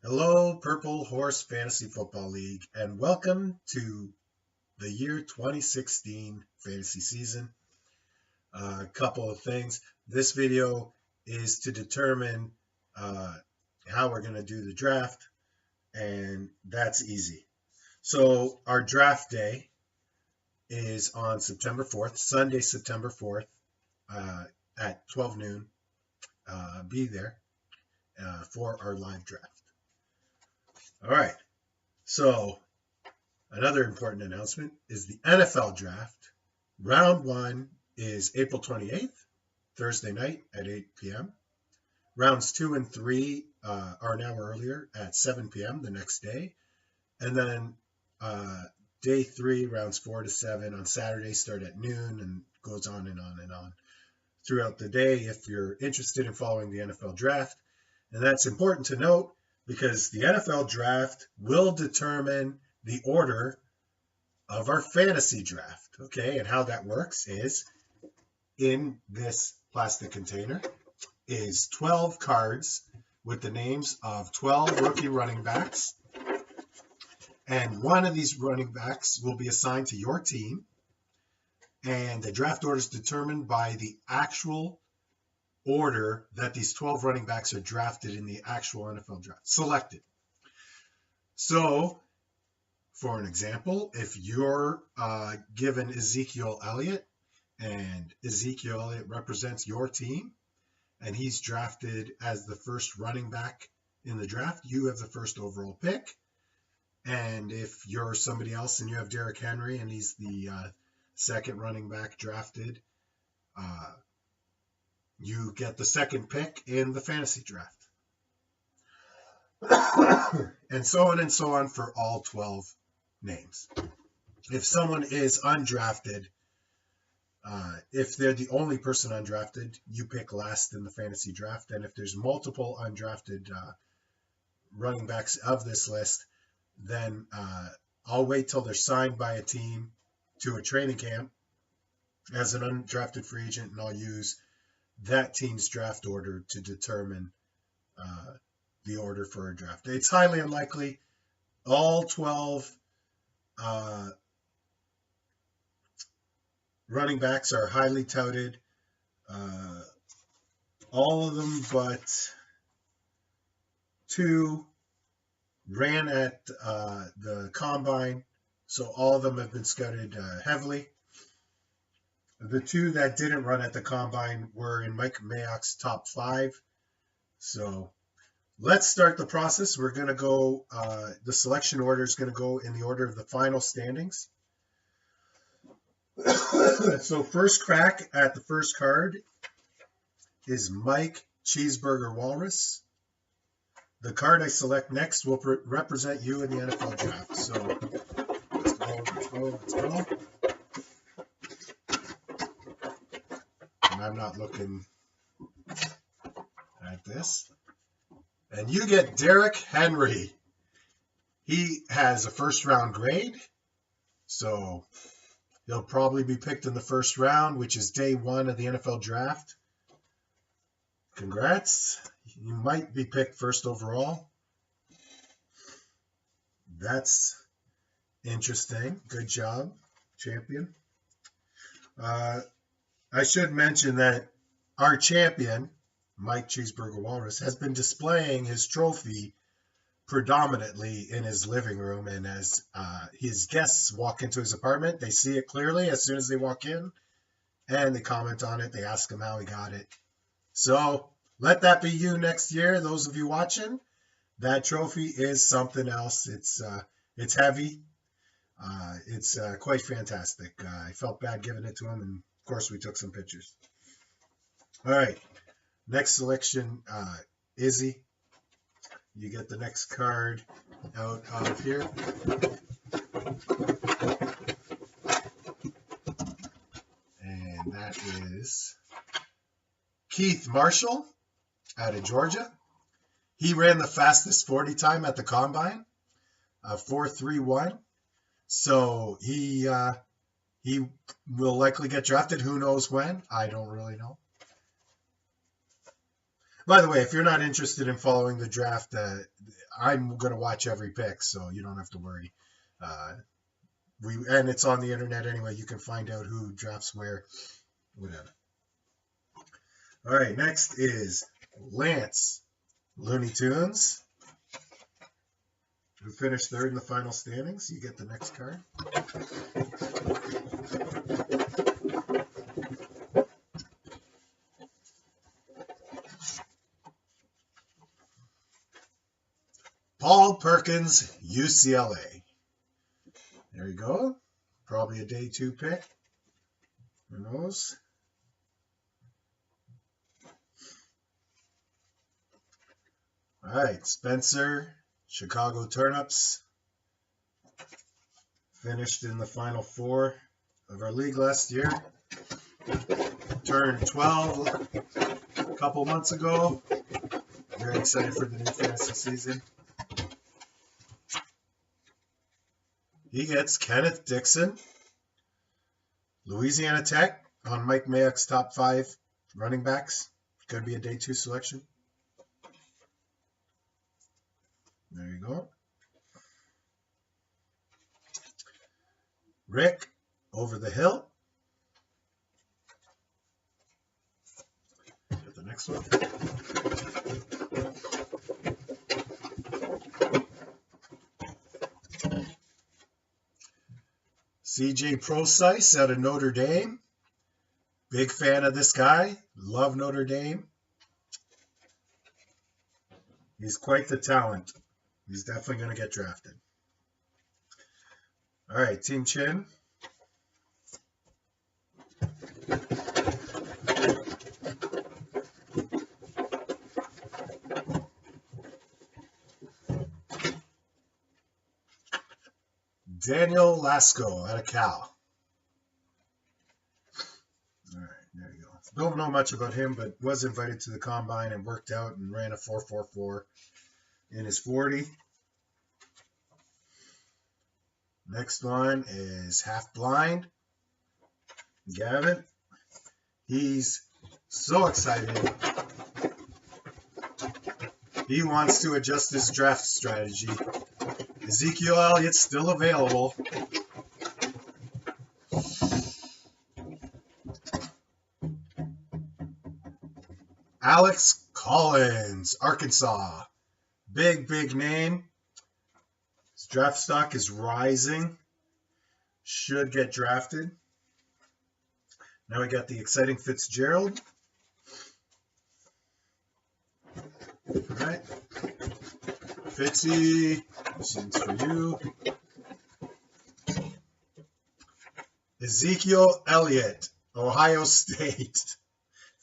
Hello, Purple Horse Fantasy Football League, and welcome to the year 2016 fantasy season. A couple of things. This video is to determine how we're going to do the draft, and that's easy. So, our draft day is on September 4th, Sunday, September 4th, at 12 noon. Be there for our live draft. All right. So, another important announcement is the NFL draft. Round one is April 28th, Thursday night at 8 p.m. Rounds 2 and 3 are an hour earlier at 7 p.m. the next day. And then day 3, rounds 4 to 7 on Saturday start at noon and goes on and on and on throughout the day if you're interested in following the NFL draft. And that's important to note because the NFL draft will determine the order of our fantasy draft. Okay, and how that works is in this plastic container is 12 cards with the names of 12 rookie running backs. And one of these running backs will be assigned to your team. And the draft order is determined by the actual order that these 12 running backs are drafted in the actual NFL draft, selected. So, for an example, if you're given Ezekiel Elliott, and Ezekiel Elliott represents your team, and he's drafted as the first running back in the draft, you have the first overall pick. And if you're somebody else and you have Derrick Henry and he's the second running back drafted, you get the second pick in the fantasy draft. And so on for all 12 names. If someone is undrafted, if they're the only person undrafted, you pick last in the fantasy draft. And if there's multiple undrafted running backs of this list, then I'll wait till they're signed by a team to a training camp as an undrafted free agent, and I'll use that team's draft order to determine the order for a draft. It's highly unlikely. All 12 running backs are highly touted. All of them but 2 ran at the combine, so all of them have been scouted heavily. The 2 that didn't run at the combine were in Mike Mayock's top 5. So let's start the process. We're going to go, the selection order is going to go in the order of the final standings. So first crack at the first card is Mike Cheeseburger Walrus. The card I select next will represent you in the NFL draft. So let's go. And I'm not looking at this. And you get Derrick Henry. He has a first round grade, so he'll probably be picked in the first round, which is day 1 of the NFL draft. Congrats. You might be picked first overall. That's interesting. Good job, champion. I should mention that our champion, Mike Cheeseburger Walrus, has been displaying his trophy predominantly in his living room, and as his guests walk into his apartment, they see it clearly as soon as they walk in, and they comment on it. They ask him how he got it. So let that be you next year, those of you watching. That trophy is something else. It's heavy. It's quite fantastic. I felt bad giving it to him, and of course we took some pictures. All right, next selection, Izzy. You get the next card out of here. And that is Keith Marshall out of Georgia. He ran the fastest 40 time at the combine, 4.31. So he will likely get drafted. Who knows when? I don't really know. By the way, if you're not interested in following the draft, I'm going to watch every pick, so you don't have to worry. Uh, and it's on the internet anyway. You can find out who drafts where, whatever. All right, next is Lance Looney Tunes, who finished third in the final standings. You get the next card. Paul Perkins, UCLA. There you go. Probably a day 2 pick. Who knows? All right, Spencer, Chicago Turnips. Finished in the final 4 of our league last year. Turned 12 a couple months ago. Very excited for the new fantasy season. He gets Kenneth Dixon, Louisiana Tech, on Mike Mayock's top 5 running backs. Could be a day 2 selection. There you go. Rick, Over the Hill. Get the next one. CJ Procyse out of Notre Dame. Big fan of this guy. Love Notre Dame. He's quite the talent. He's definitely going to get drafted. All right, Team Chin. Daniel Lasco out of Cal. All right, there you go. Don't know much about him, but was invited to the combine and worked out and ran a 4.44 in his 40. Next one is Half Blind. Gavin. He's so excited. He wants to adjust his draft strategy. Ezekiel Elliott's still available. Alex Collins, Arkansas. Big name. His draft stock is rising. Should get drafted. Now we got the exciting Fitzgerald. All right. Fitzy, this one's for you. Ezekiel Elliott, Ohio State.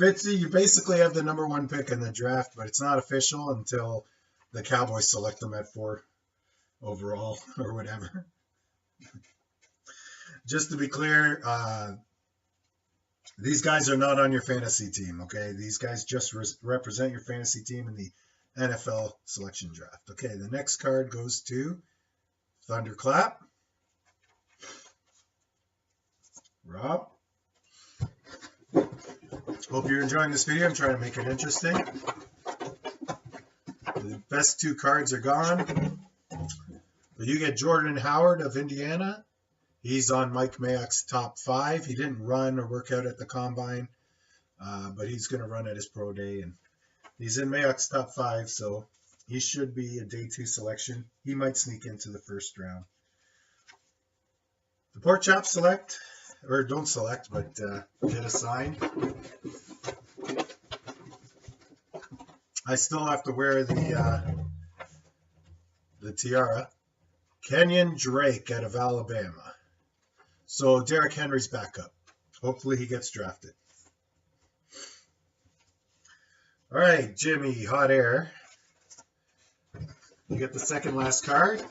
Fitzy, you basically have the number 1 pick in the draft, but it's not official until the Cowboys select them at 4 overall or whatever. Just to be clear, these guys are not on your fantasy team, okay? These guys just represent your fantasy team in the NFL selection draft. Okay, the next card goes to Thunderclap. Rob. Hope you're enjoying this video. I'm trying to make it interesting. The best 2 cards are gone. But you get Jordan Howard of Indiana. He's on Mike Mayock's top 5. He didn't run or work out at the combine, but he's going to run at his pro day. And he's in Mayock's top 5, so he should be a day 2 selection. He might sneak into the first round. The Pork Chop select, or don't select, but get assigned. I still have to wear the tiara. Kenyon Drake out of Alabama. So Derrick Henry's backup. Hopefully he gets drafted. All right, Jimmy, Hot Air. You get the second last card.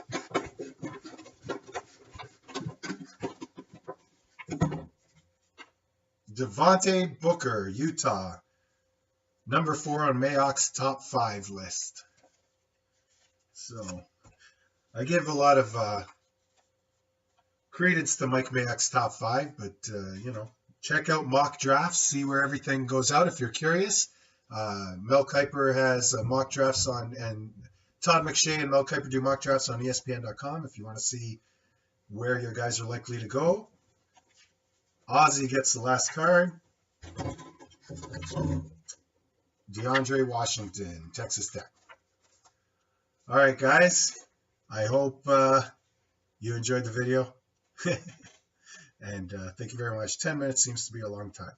Devontae Booker, Utah. Number 4 on Mayock's top 5 list. So I give a lot of credence to Mike Mayock's top 5, but you know, check out mock drafts, see where everything goes out if you're curious. Mel Kiper has mock drafts on, and Todd McShay and Mel Kiper do mock drafts on ESPN.com if you want to see where your guys are likely to go. Ozzy gets the last card. DeAndre Washington, Texas Tech. All right, guys. I hope you enjoyed the video. And thank you very much. 10 minutes seems to be a long time.